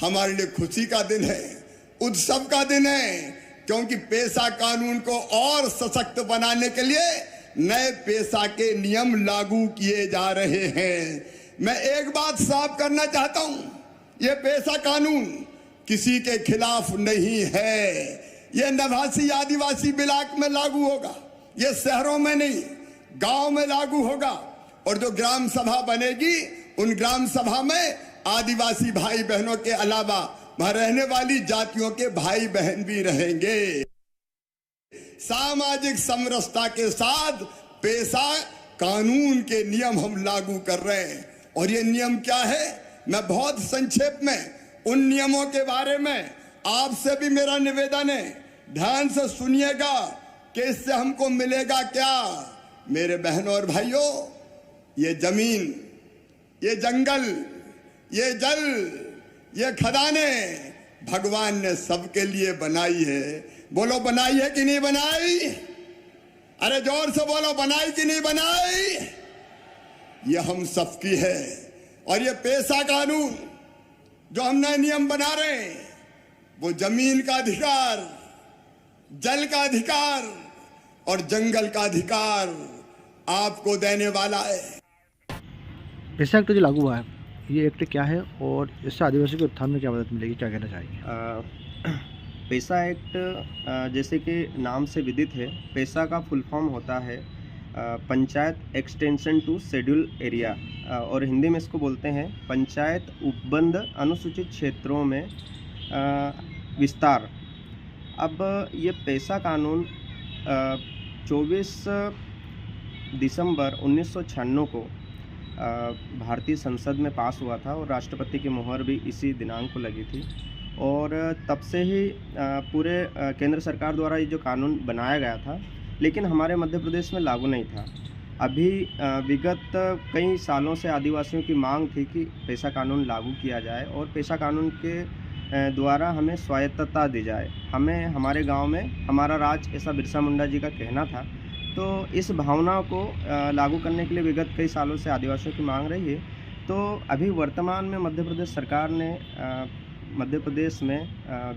हमारे लिए खुशी का दिन है, उत्सव का दिन है, क्योंकि पेशा कानून को और सशक्त बनाने के लिए नए पेशा के नियम लागू किए जा रहे हैं। मैं एक बात साफ करना चाहता हूं, यह पेशा कानून किसी के खिलाफ नहीं है। यह नवासी आदिवासी इलाके में लागू होगा, यह शहरों में नहीं, गांव में लागू होगा। और जो ग्राम सभा बनेगी, उन ग्राम सभा में आदिवासी भाई बहनों के अलावा वहां रहने वाली जातियों के भाई बहन भी रहेंगे। सामाजिक समरसता के साथ पेशा कानून के नियम हम लागू कर रहे हैं। और ये नियम क्या है, मैं बहुत संक्षेप में उन नियमों के बारे में आपसे भी मेरा निवेदन है, ध्यान से सुनिएगा कि इससे हमको मिलेगा क्या। मेरे बहनों और भाइयों, ये जमीन, ये जंगल, ये जल, ये खदाने भगवान ने सबके लिए बनाई है। बोलो बनाई है कि नहीं बनाई? अरे जोर से बोलो, बनाई कि नहीं बनाई? ये हम सबकी है। और ये पेशा कानून जो हम नए नियम बना रहे हैं, वो जमीन का अधिकार, जल का अधिकार और जंगल का अधिकार आपको देने वाला है। पेशा एक्ट जो लागू हुआ है, ये एक्ट क्या है और इससे आदिवासी के उत्थान में क्या मदद मिलेगी, क्या कहना चाहेंगे? पेशा एक्ट जैसे कि नाम से विदित है, पेशा का फुल फॉर्म होता है panchayat extension to schedule area, और हिंदी में इसको बोलते हैं पंचायत उपबंध अनुसूचित क्षेत्रों में विस्तार। अब ये पेशा कानून 24 दिसंबर 1996 को भारतीय संसद में पास हुआ था और राष्ट्रपति की मुहर भी इसी दिनांक को लगी थी। और तब से ही पूरे केंद्र सरकार द्वारा ये जो कानून बनाया गया था, लेकिन हमारे मध्य प्रदेश में लागू नहीं था। अभी विगत कई सालों से आदिवासियों की मांग थी कि पेशा कानून लागू किया जाए और पेशा कानून के द्वारा हमें स्वायत्तता दी जाए, हमें हमारे गांव में हमारा राज, ऐसा बिरसा मुंडा जी का कहना था। तो इस भावना को लागू करने के लिए विगत कई सालों से आदिवासियों की मांग रही है। तो अभी वर्तमान में मध्य प्रदेश सरकार ने मध्य प्रदेश में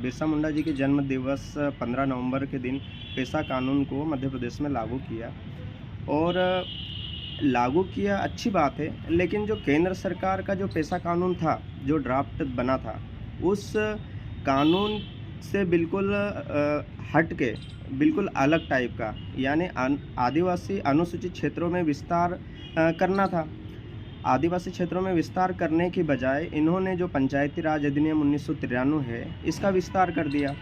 बिरसा मुंडा जी के जन्म दिवस 15 नवंबर के दिन पेशा कानून को मध्य प्रदेश में लागू किया। और लागू किया, अच्छी बात है, लेकिन जो केंद्र सरकार का जो पेशा कानून था, जो ड्राफ्ट बना था, उस कानून से बिल्कुल हट के, बिल्कुल अलग टाइप का, यानी आदिवासी अनुसूचित क्षेत्रों में विस्तार करना था। आदिवासी क्षेत्रों में विस्तार करने की बजाय इन्होंने जो पंचायती राज अधिनियम 1993 है, इसका विस्तार कर दिया।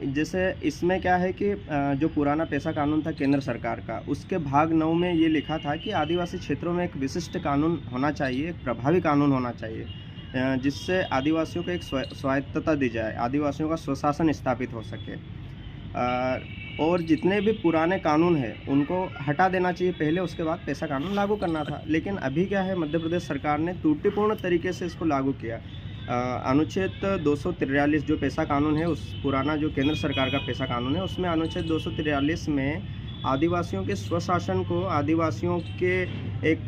जैसे इसमें क्या है कि जो पुराना पेशा कानून था केंद्र सरकार का, उसके भाग 9 में ये लिखा था कि आदिवासी क्षेत्रों में एक विशिष्ट कानून होना चाहिए, एक प्रभावी कानून होना चाहिए, जिससे आदिवासियों को एक स्वायत्तता दी जाए, आदिवासियों का स्वशासन स्थापित हो सके। और जितने भी पुराने कानून हैं उनको हटा देना चाहिए पहले, उसके बाद पेशा कानून लागू करना था। लेकिन अभी क्या है, मध्य प्रदेश सरकार ने त्रुटिपूर्ण तरीके से इसको लागू किया। अनुच्छेद 243 जो पेशा कानून है, उस पुराना जो केंद्र सरकार का पेशा कानून है, उसमें अनुच्छेद 243 में आदिवासियों के स्वशासन को, आदिवासियों के एक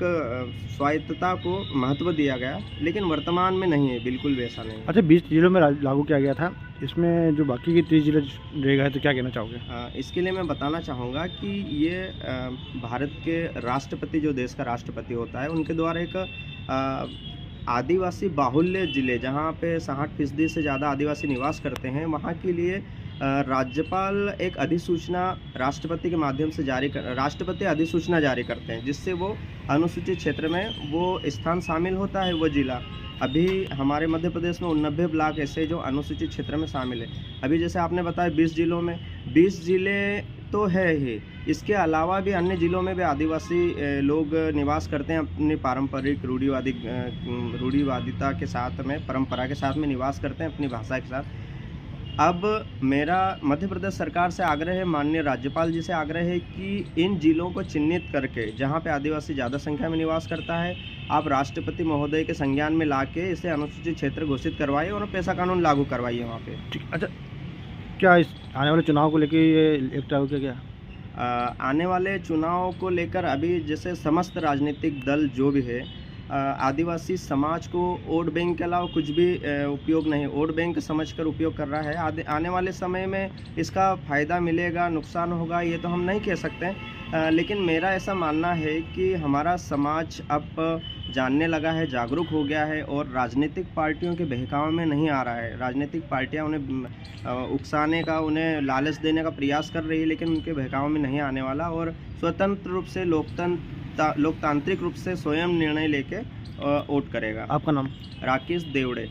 स्वायत्तता को महत्व दिया गया, लेकिन वर्तमान में नहीं है, बिल्कुल वैसा नहीं। अच्छा, 20 जिलों में लागू किया गया था, इसमें जो बाकी के 30 जिले रह गए, तो क्या कहना चाहोगे? इसके लिए मैं बताना चाहूँगा कि ये भारत के राष्ट्रपति, जो देश का राष्ट्रपति होता है, उनके द्वारा एक आदिवासी बाहुल्य जिले, जहाँ पे 60% से ज़्यादा आदिवासी निवास करते हैं, वहाँ के लिए राज्यपाल एक अधिसूचना राष्ट्रपति के माध्यम से राष्ट्रपति अधिसूचना जारी करते हैं, जिससे वो अनुसूचित क्षेत्र में वो स्थान शामिल होता है, वो जिला। अभी हमारे मध्य प्रदेश में 89 ब्लॉक ऐसे जो अनुसूचित क्षेत्र में शामिल है। अभी जैसे आपने बताया 20 जिलों में, 20 जिले तो है ही, इसके अलावा भी अन्य जिलों में भी आदिवासी लोग निवास करते हैं, अपनी पारंपरिक रूढ़िवादिता के साथ में, परंपरा के साथ में निवास करते हैं, अपनी भाषा के साथ। अब मेरा मध्य प्रदेश सरकार से आग्रह है, माननीय राज्यपाल जी से आग्रह है कि इन जिलों को चिन्हित करके, जहां पे आदिवासी ज़्यादा संख्या में निवास करता है, आप राष्ट्रपति महोदय के संज्ञान में लाके इसे अनुसूचित क्षेत्र घोषित करवाइए और पेशा कानून लागू करवाइए वहाँ पे। ठीक। अच्छा, क्या इस आने वाले चुनाव को लेकर ये एक्ट लागू किया गया? आने वाले चुनाव को लेकर अभी जैसे समस्त राजनीतिक दल जो भी है, आदिवासी समाज को वोट बैंक के अलावा कुछ भी उपयोग नहीं, वोट बैंक समझकर उपयोग कर रहा है। आने वाले समय में इसका फ़ायदा मिलेगा, नुकसान होगा, ये तो हम नहीं कह सकते। लेकिन मेरा ऐसा मानना है कि हमारा समाज अब जानने लगा है, जागरूक हो गया है और राजनीतिक पार्टियों के बहकावे में नहीं आ रहा है। राजनीतिक पार्टियां उन्हें उकसाने का, उन्हें लालच देने का प्रयास कर रही है, लेकिन उनके बहकावे में नहीं आने वाला और स्वतंत्र रूप से लोकतांत्रिक रूप से स्वयं निर्णय लेके वोट करेगा। आपका नाम? राकेश देवड़े।